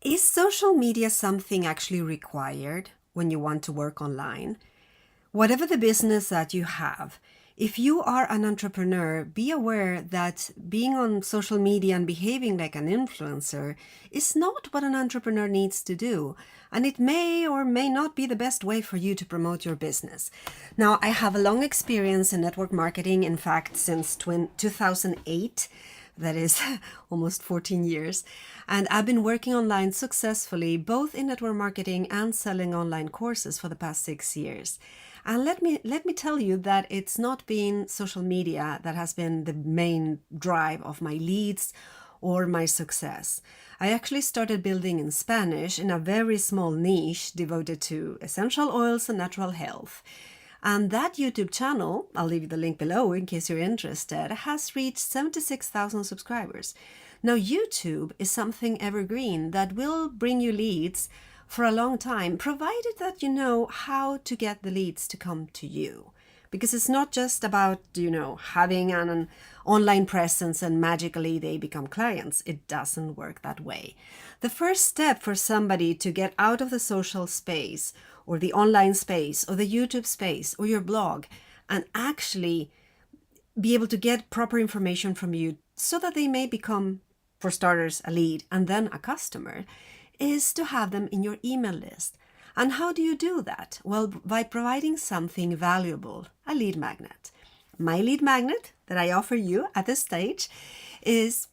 Is social media something actually required when you want to work online? Whatever the business that you have, if you are an entrepreneur, be aware that being on social media and behaving like an influencer is not what an entrepreneur needs to do. And it may or may not be the best way for you to promote your business. Now, I have a long experience in network marketing, in fact, since 2008. That is almost 14 years. And I've been working online successfully, both in network marketing and selling online courses for the past 6 years. And let me tell you that it's not been social media that has been the main drive of my leads or my success. I actually started building in Spanish in a very small niche devoted to essential oils and natural health. And that YouTube channel, I'll leave you the link below in case you're interested, has reached 76,000 subscribers. Now, YouTube is something evergreen that will bring you leads for a long time, provided that you know how to get the leads to come to you. Because it's not just about, having an online presence and magically they become clients. It doesn't work that way. The first step for somebody to get out of the social space or the online space or the YouTube space or your blog and actually be able to get proper information from you so that they may become, for starters, a lead and then a customer, is to have them in your email list. And how do you do that? Well, by providing something valuable, a lead magnet. My lead magnet that I offer you at this stage is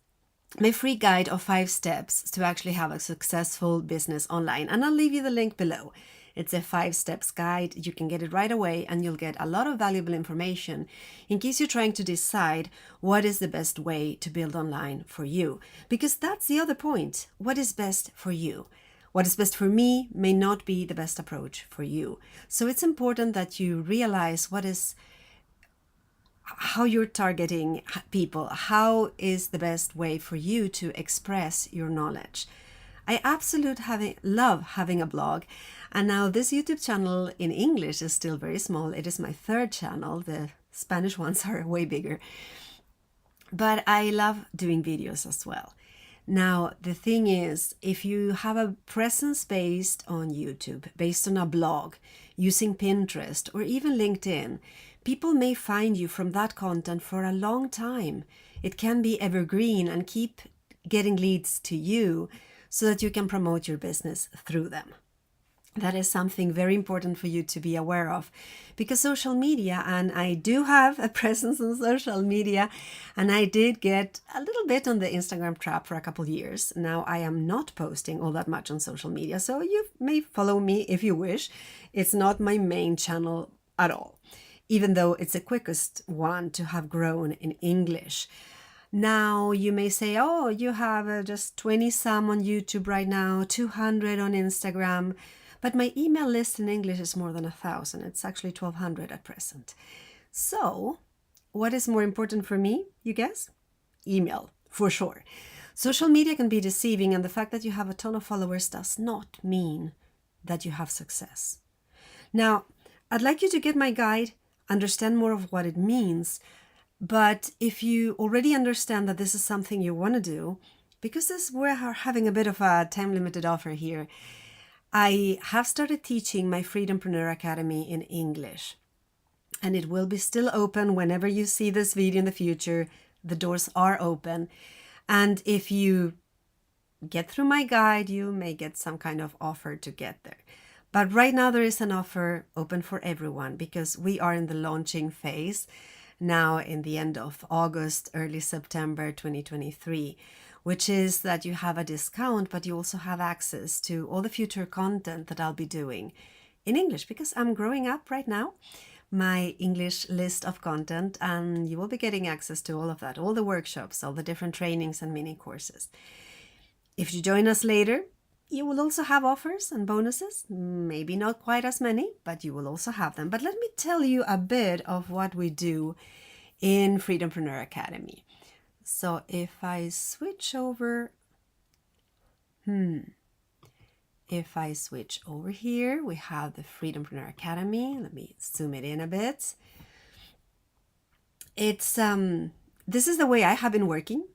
my free guide of 5 steps to actually have a successful business online. And I'll leave you the link below. It's a 5 steps guide. You can get it right away and you'll get a lot of valuable information in case you're trying to decide what is the best way to build online for you. Because that's the other point. What is best for you? What is best for me may not be the best approach for you. So it's important that you realize how you're targeting people. How is the best way for you to express your knowledge? I absolutely love having a blog. And now this YouTube channel in English is still very small. It is my 3rd channel. The Spanish ones are way bigger. But I love doing videos as well. Now, the thing is, if you have a presence based on YouTube, based on a blog, using Pinterest or even LinkedIn, people may find you from that content for a long time. It can be evergreen and keep getting leads to you so that you can promote your business through them. That is something very important for you to be aware of, because social media, and I do have a presence on social media, and I did get a little bit on the Instagram trap for a couple years. Now I am not posting all that much on social media, so you may follow me if you wish. It's not my main channel at all, even though it's the quickest one to have grown in English. Now you may say, oh, you have just 20 some on YouTube right now, 200 on Instagram. But my email list in English is more than 1,000. It's actually 1,200 at present. So what is more important for me, you guess? Email, for sure. Social media can be deceiving, and the fact that you have a ton of followers does not mean that you have success. Now, I'd like you to get my guide, understand more of what it means. But if you already understand that this is something you want to do, because we're having a bit of a time-limited offer here, I have started teaching my Freedompreneur Academy in English, and it will be still open whenever you see this video in the future. The doors are open, and if you get through my guide, you may get some kind of offer to get there. But right now there is an offer open for everyone because we are in the launching phase now in the end of August, early September 2023. Which is that you have a discount, but you also have access to all the future content that I'll be doing in English, because I'm growing up right now, my English list of content, and you will be getting access to all of that, all the workshops, all the different trainings and mini courses. If you join us later, you will also have offers and bonuses, maybe not quite as many, but you will also have them. But let me tell you a bit of what we do in Freedompreneur Academy. So if I switch over, if I switch over here, we have the Freedompreneur Academy. Let me zoom it in a bit. It's this is the way I have been working.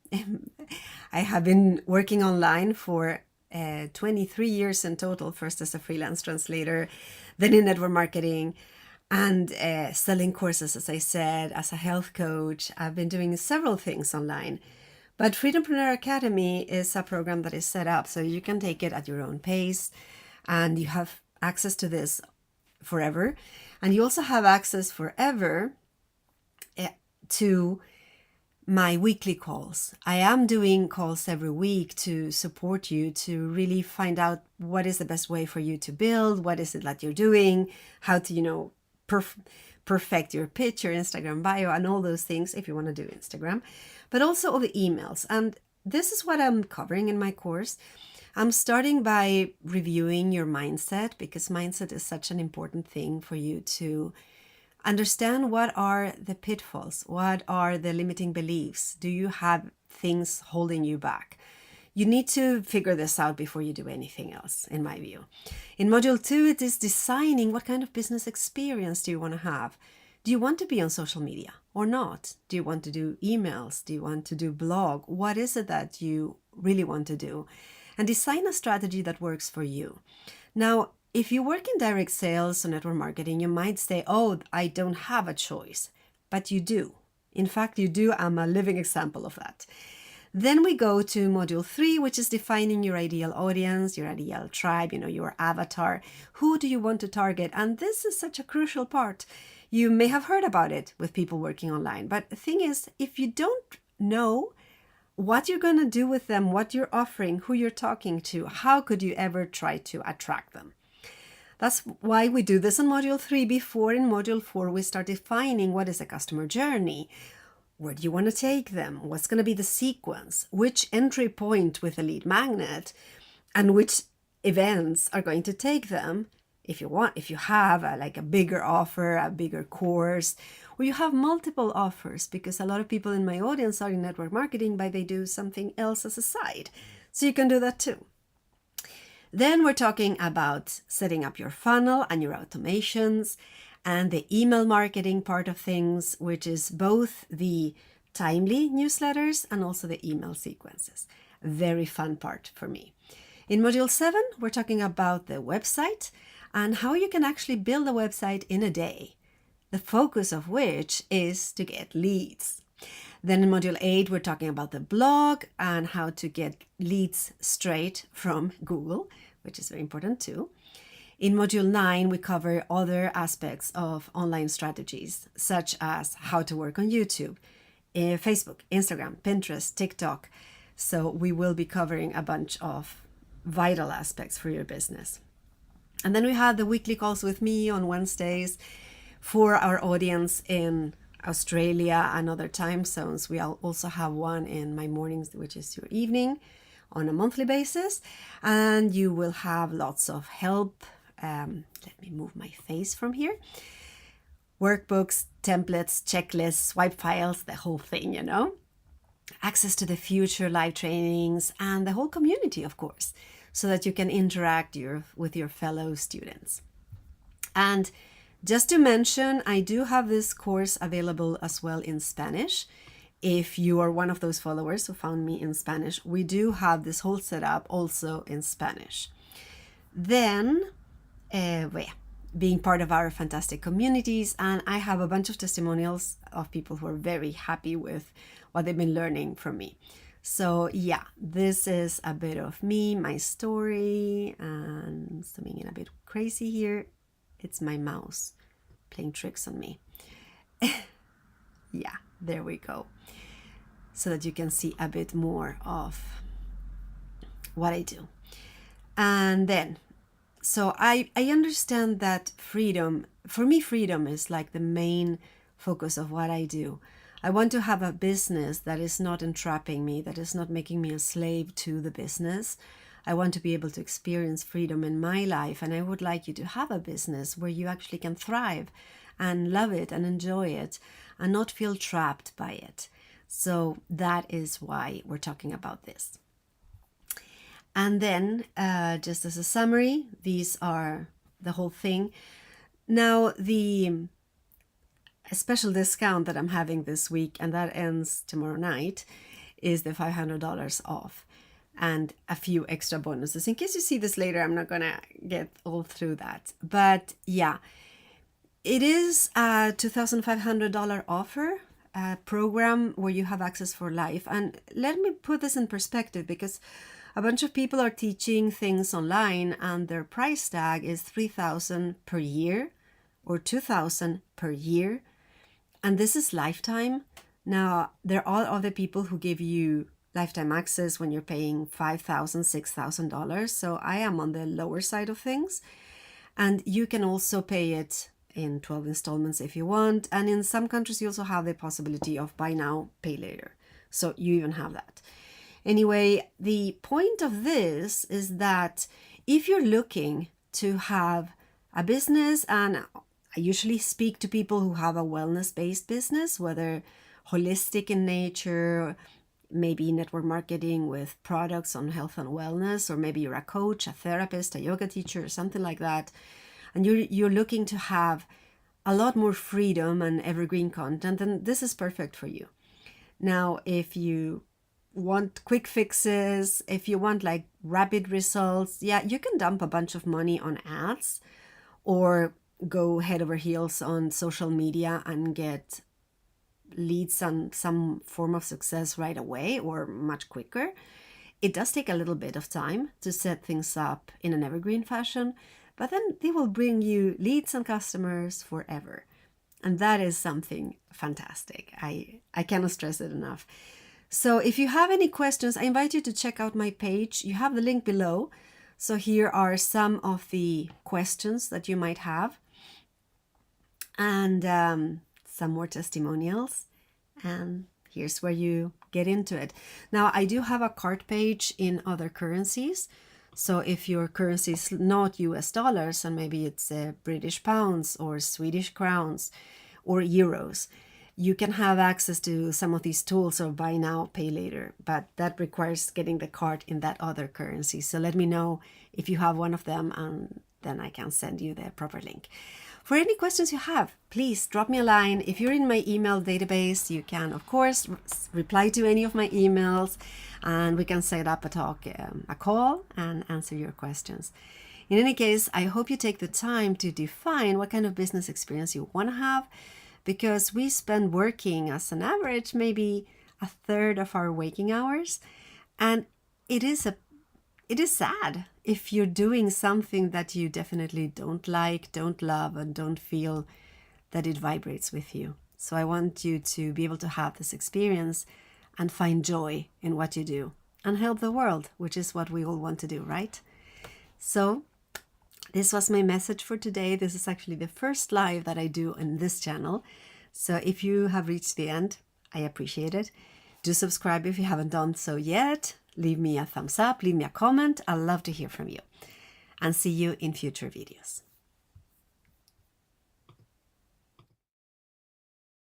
I have been working online for 23 years in total, first as a freelance translator, then in network marketing, and selling courses, as I said, as a health coach. I've been doing several things online. But Freedompreneur Academy is a program that is set up so you can take it at your own pace, and you have access to this forever. And you also have access forever to my weekly calls. I am doing calls every week to support you to really find out what is the best way for you to build, what is it that you're doing, how to, perfect your pitch, your Instagram bio, and all those things if you want to do Instagram, but also all the emails. And this is what I'm covering in my course. I'm starting by reviewing your mindset, because mindset is such an important thing for you to understand. What are the pitfalls? What are the limiting beliefs? Do you have things holding you back? You need to figure this out before you do anything else, in my view. In Module 2, it is designing what kind of business experience do you want to have. Do you want to be on social media or not? Do you want to do emails? Do you want to do blog? What is it that you really want to do? And design a strategy that works for you. Now, if you work in direct sales or network marketing, you might say, oh, I don't have a choice. But you do. In fact, you do. I'm a living example of that. Then we go to Module 3, which is defining your ideal audience, your ideal tribe, your avatar. Who do you want to target? And this is such a crucial part. You may have heard about it with people working online. But the thing is, if you don't know what you're going to do with them, what you're offering, who you're talking to, how could you ever try to attract them? That's why we do this in Module 3 before in Module 4 we start defining what is a customer journey. Where do you want to take them? What's going to be the sequence? Which entry point with a lead magnet? And which events are going to take them? If you have a bigger offer, a bigger course, or you have multiple offers, because a lot of people in my audience are in network marketing, but they do something else as a side. So you can do that too. Then we're talking about setting up your funnel and your automations and the email marketing part of things, which is both the timely newsletters and also the email sequences. Very fun part for me. In Module 7, we're talking about the website and how you can actually build a website in a day, the focus of which is to get leads. Then in Module 8, we're talking about the blog and how to get leads straight from Google, which is very important too. In Module 9, we cover other aspects of online strategies, such as how to work on YouTube, Facebook, Instagram, Pinterest, TikTok. So we will be covering a bunch of vital aspects for your business. And then we have the weekly calls with me on Wednesdays for our audience in Australia and other time zones. We also have one in my mornings, which is your evening, on a monthly basis. And you will have lots of help. Let me move my face from here. Workbooks, templates, checklists, swipe files, the whole thing, Access to the future live trainings and the whole community, of course, so that you can interact with your fellow students. And just to mention, I do have this course available as well in Spanish. If you are one of those followers who found me in Spanish, we do have this whole setup also in Spanish. Then, being part of our fantastic communities, and I have a bunch of testimonials of people who are very happy with what they've been learning from me. So yeah, this is a bit of me, my story, and zooming in a bit crazy here. It's my mouse playing tricks on me. Yeah, there we go. So that you can see a bit more of what I do. And then, so I understand that freedom, for me, freedom is like the main focus of what I do. I want to have a business that is not entrapping me, that is not making me a slave to the business. I want to be able to experience freedom in my life, and I would like you to have a business where you actually can thrive and love it and enjoy it and not feel trapped by it. So that is why we're talking about this. And then, just as a summary, these are the whole thing. Now, a special discount that I'm having this week, and that ends tomorrow night, is the $500 off. and a few extra bonuses. In case you see this later, I'm not gonna get all through that. But yeah, it is a $2,500 offer, a program where you have access for life. And let me put this in perspective, because a bunch of people are teaching things online and their price tag is $3,000 per year or $2,000 per year. And this is lifetime. Now, there are other people who give you lifetime access when you're paying $5,000, $6,000. So I am on the lower side of things. And you can also pay it in 12 installments if you want. And in some countries, you also have the possibility of buy now, pay later. So you even have that. Anyway, the point of this is that if you're looking to have a business, and I usually speak to people who have a wellness-based business, whether holistic in nature, maybe network marketing with products on health and wellness, or maybe you're a coach, a therapist, a yoga teacher, or something like that, and you're looking to have a lot more freedom and evergreen content, then this is perfect for you. Now, if you want quick fixes, if you want like rapid results, yeah, you can dump a bunch of money on ads or go head over heels on social media and get leads and some form of success right away or much quicker. It does take a little bit of time to set things up in an evergreen fashion, but then they will bring you leads and customers forever. And that is something fantastic. I cannot stress it enough. So if you have any questions, I invite you to check out my page. You have the link below. So here are some of the questions that you might have, and some more testimonials. And here's where you get into it. Now, I do have a cart page in other currencies. So if your currency is not US dollars, and maybe it's British pounds or Swedish crowns or euros, you can have access to some of these tools of buy now, pay later, but that requires getting the cart in that other currency. So let me know if you have one of them, and then I can send you the proper link. For any questions you have, please drop me a line. If you're in my email database, you can, of course, reply to any of my emails, and we can set up a call and answer your questions. In any case, I hope you take the time to define what kind of business experience you want to have, because we spend working as an average maybe a third of our waking hours, and it is sad if you're doing something that you definitely don't like, don't love, and don't feel that it vibrates with you. So I want you to be able to have this experience and find joy in what you do and help the world, which is what we all want to do, right? So this was my message for today. This is actually the first live that I do on this channel. So if you have reached the end, I appreciate it. Do subscribe if you haven't done so yet. Leave me a thumbs up, leave me a comment. I'd love to hear from you. And see you in future videos.